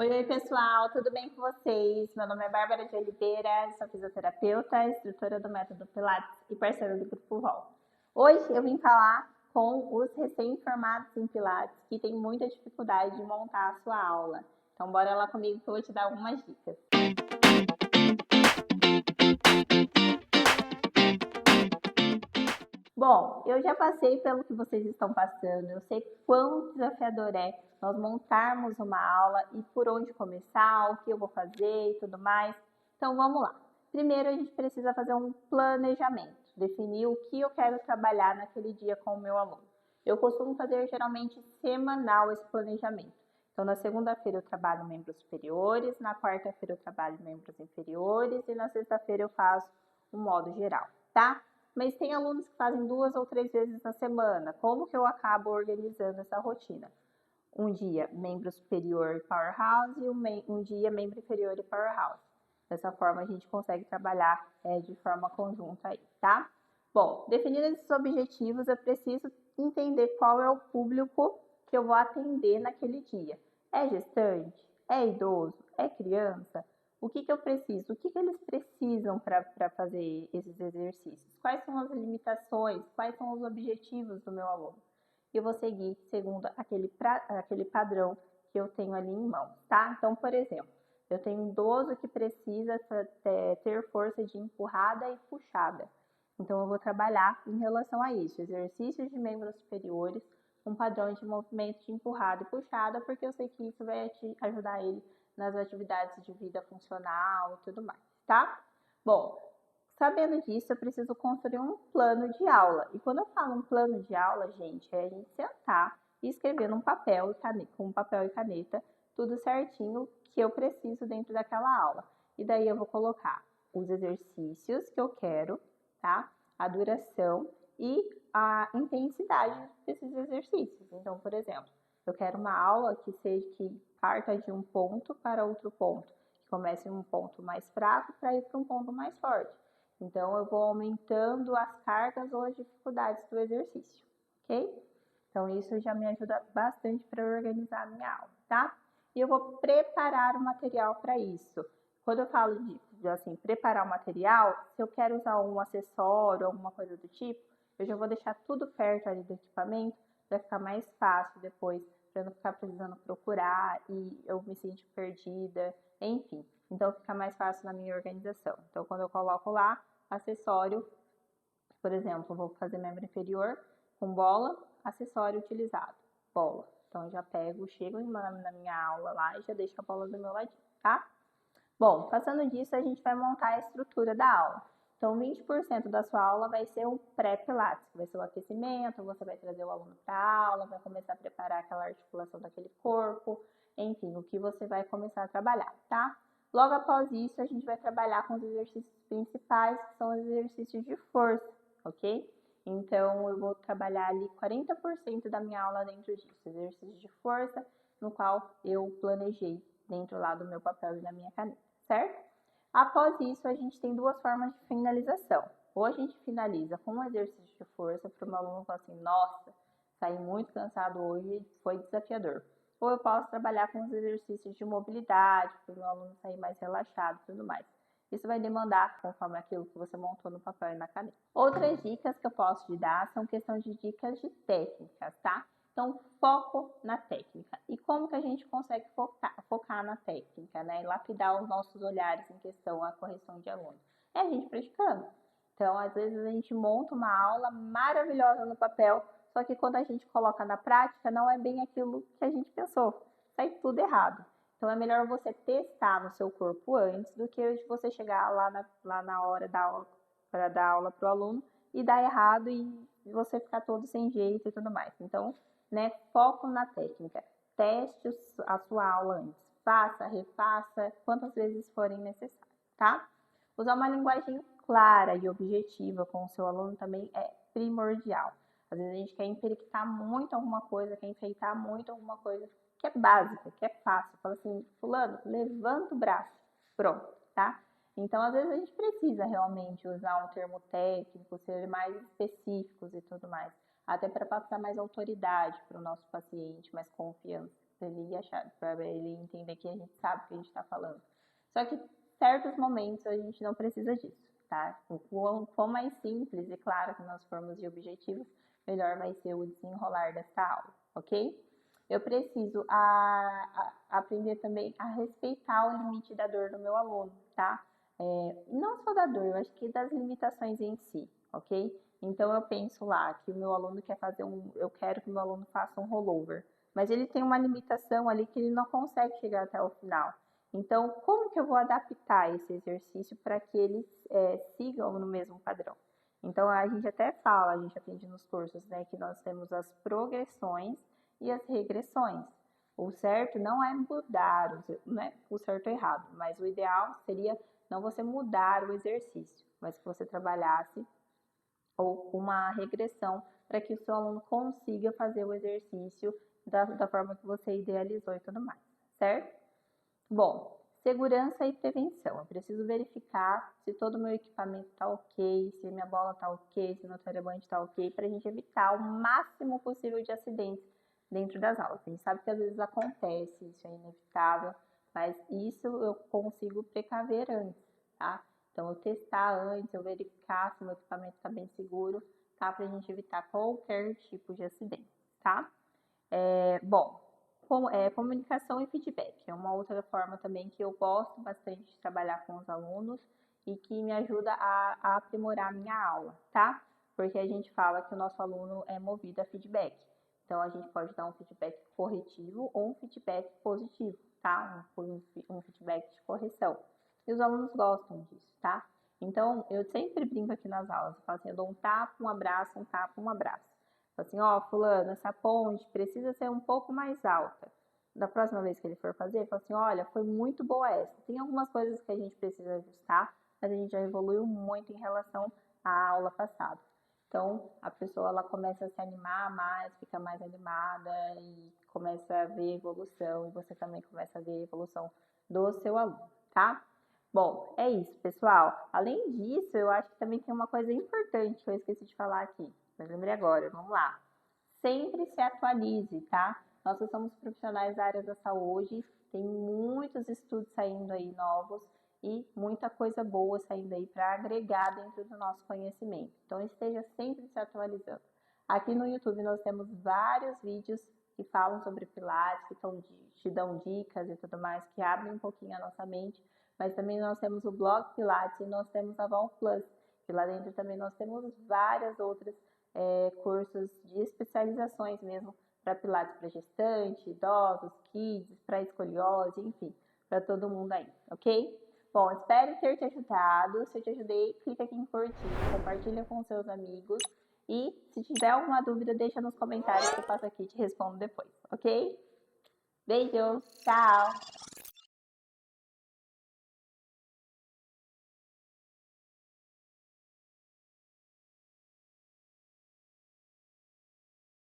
Oi, pessoal, tudo bem com vocês? Meu nome é Bárbara de Oliveira, sou fisioterapeuta, instrutora do Método Pilates e parceira do Grupo Vol. Hoje eu vim falar com os recém-formados em Pilates que têm muita dificuldade de montar a sua aula. Então, bora lá comigo que eu vou te dar algumas dicas. Bom, eu já passei pelo que vocês estão passando, eu sei quão desafiador é nós montarmos uma aula e por onde começar, o que eu vou fazer e tudo mais. Então vamos lá. Primeiro a gente precisa fazer um planejamento, definir o que eu quero trabalhar naquele dia com o meu aluno. Eu costumo fazer geralmente semanal esse planejamento. Então na segunda-feira eu trabalho membros superiores, na quarta-feira eu trabalho membros inferiores e na sexta-feira eu faço um modo geral, tá? Mas tem alunos que fazem 2 ou 3 vezes na semana. Como que eu acabo organizando essa rotina? Um dia membro superior e powerhouse e um dia membro inferior e powerhouse. Dessa forma a gente consegue trabalhar de forma conjunta aí, tá? Bom, definindo esses objetivos, eu preciso entender qual é o público que eu vou atender naquele dia. É gestante? É idoso? É criança? O que eu preciso? O que eles precisam para fazer esses exercícios? Quais são as limitações? Quais são os objetivos do meu aluno? Eu vou seguir segundo aquele padrão que eu tenho ali em mãos, tá? Então, por exemplo, eu tenho um idoso que precisa ter força de empurrada e puxada. Então, eu vou trabalhar em relação a isso, exercícios de membros superiores, um padrão de movimento de empurrada e puxada, porque eu sei que isso vai ajudar ele nas atividades de vida funcional e tudo mais, tá? Bom, sabendo disso, eu preciso construir um plano de aula. E quando eu falo um plano de aula, gente, é a gente sentar e escrever num papel e caneta, com papel e caneta, tudo certinho que eu preciso dentro daquela aula. E daí eu vou colocar os exercícios que eu quero, tá? A duração e a intensidade desses exercícios. Então, por exemplo, eu quero uma aula que parta de um ponto para outro ponto, que comece em um ponto mais fraco para ir para um ponto mais forte. Então, eu vou aumentando as cargas ou as dificuldades do exercício, ok? Então, isso já me ajuda bastante para organizar a minha aula, tá? E eu vou preparar o material para isso. Quando eu falo de assim, preparar o material, se eu quero usar um acessório, alguma coisa do tipo, eu já vou deixar tudo perto ali do equipamento para ficar mais fácil depois, para não ficar precisando procurar e eu me sentir perdida, enfim. Então, fica mais fácil na minha organização. Então, quando eu coloco lá, acessório, por exemplo, vou fazer membro inferior com bola, acessório utilizado, bola. Então, eu já pego, chego na minha aula lá e já deixo a bola do meu ladinho, tá? Bom, passando disso, a gente vai montar a estrutura da aula. Então, 20% da sua aula vai ser o pré-pilates, que vai ser o aquecimento, você vai trazer o aluno para a aula, vai começar a preparar aquela articulação daquele corpo, enfim, o que você vai começar a trabalhar, tá? Logo após isso, a gente vai trabalhar com os exercícios principais, que são os exercícios de força, ok? Então, eu vou trabalhar ali 40% da minha aula dentro disso, exercícios de força, no qual eu planejei dentro lá do meu papel e da minha caneta, certo? Após isso, a gente tem duas formas de finalização. Ou a gente finaliza com um exercício de força para o meu aluno falar assim, nossa, saí muito cansado hoje, foi desafiador. Ou eu posso trabalhar com os exercícios de mobilidade, para o meu aluno sair mais relaxado e tudo mais. Isso vai demandar conforme aquilo que você montou no papel e na caneta. Outras dicas que eu posso te dar são questão de dicas de técnicas, tá? Então, foco na técnica. E como que a gente consegue focar na técnica, né? E lapidar os nossos olhares em questão à correção de alunos? É a gente praticando. Então, às vezes a gente monta uma aula maravilhosa no papel, só que quando a gente coloca na prática, não é bem aquilo que a gente pensou. Sai tudo errado. Então, é melhor você testar no seu corpo antes do que você chegar lá na hora da aula, para dar aula para o aluno e dar errado e você ficar todo sem jeito e tudo mais. Então, né, foco na técnica. Teste a sua aula antes. Faça, refaça, quantas vezes forem necessárias, tá? Usar uma linguagem clara e objetiva com o seu aluno também é primordial. Às vezes a gente quer empiriquitar muito alguma coisa, quer enfeitar muito alguma coisa que é básica, que é fácil. Fala assim, fulano, levanta o braço. Pronto, tá? Então, às vezes a gente precisa realmente usar um termo técnico, ser mais específicos e tudo mais, até para passar mais autoridade para o nosso paciente, mais confiança, para ele entender que a gente sabe o que a gente está falando. Só que em certos momentos a gente não precisa disso, tá? Quanto mais simples e claro que nós formos de objetivos, melhor vai ser o desenrolar dessa aula, ok? Eu preciso aprender também a respeitar o limite da dor do meu aluno, tá? Não só da dor, eu acho que das limitações em si, ok? Então eu penso lá que o meu aluno quer fazer eu quero que o meu aluno faça um rollover, mas ele tem uma limitação ali que ele não consegue chegar até o final. Então, como que eu vou adaptar esse exercício para que eles sigam no mesmo padrão? Então, a gente até fala, a gente aprende nos cursos, né, que nós temos as progressões e as regressões. O certo não é mudar, não é o certo ou errado, mas o ideal seria não você mudar o exercício, mas que você trabalhasse ou uma regressão para que o seu aluno consiga fazer o exercício da forma que você idealizou e tudo mais, certo? Bom, segurança e prevenção. Eu preciso verificar se todo o meu equipamento está ok, se minha bola está ok, se meu telerband está ok, para a gente evitar o máximo possível de acidentes dentro das aulas. A gente sabe que às vezes acontece, isso é inevitável, mas isso eu consigo precaver antes, tá? Então, eu testar antes, eu verificar se o meu equipamento está bem seguro, tá? Para a gente evitar qualquer tipo de acidente, tá? Bom, comunicação e feedback é uma outra forma também que eu gosto bastante de trabalhar com os alunos e que me ajuda a aprimorar a minha aula, tá? Porque a gente fala que o nosso aluno é movido a feedback. Então, a gente pode dar um feedback corretivo ou um feedback positivo, tá? Um feedback de correção. E os alunos gostam disso, tá? Então, eu sempre brinco aqui nas aulas, eu falo assim, eu dou um tapa, um abraço, um tapa, um abraço. Assim, ó, fulano, essa ponte precisa ser um pouco mais alta. Da próxima vez que ele for fazer, fala assim, olha, foi muito boa essa. Tem algumas coisas que a gente precisa ajustar, mas a gente já evoluiu muito em relação à aula passada. Então, a pessoa ela começa a se animar mais, fica mais animada e começa a ver evolução, e você também começa a ver evolução do seu aluno, tá? Bom, é isso, pessoal. Além disso, eu acho que também tem uma coisa importante que eu esqueci de falar aqui. Mas lembrei agora, vamos lá. Sempre se atualize, tá? Nós somos profissionais da área da saúde, tem muitos estudos saindo aí novos e muita coisa boa saindo aí para agregar dentro do nosso conhecimento. Então, esteja sempre se atualizando. Aqui no YouTube nós temos vários vídeos que falam sobre Pilates, que te dão dicas e tudo mais, que abrem um pouquinho a nossa mente, mas também nós temos o blog Pilates e nós temos a Val Plus, que lá dentro também nós temos várias outras cursos de especializações mesmo para Pilates para gestante, idosos, kids, para escoliose, enfim, para todo mundo aí, ok? Bom, espero ter te ajudado. Se eu te ajudei, clica aqui em curtir, compartilha com seus amigos e se tiver alguma dúvida, deixa nos comentários que eu passo aqui e te respondo depois, ok? Beijos, tchau!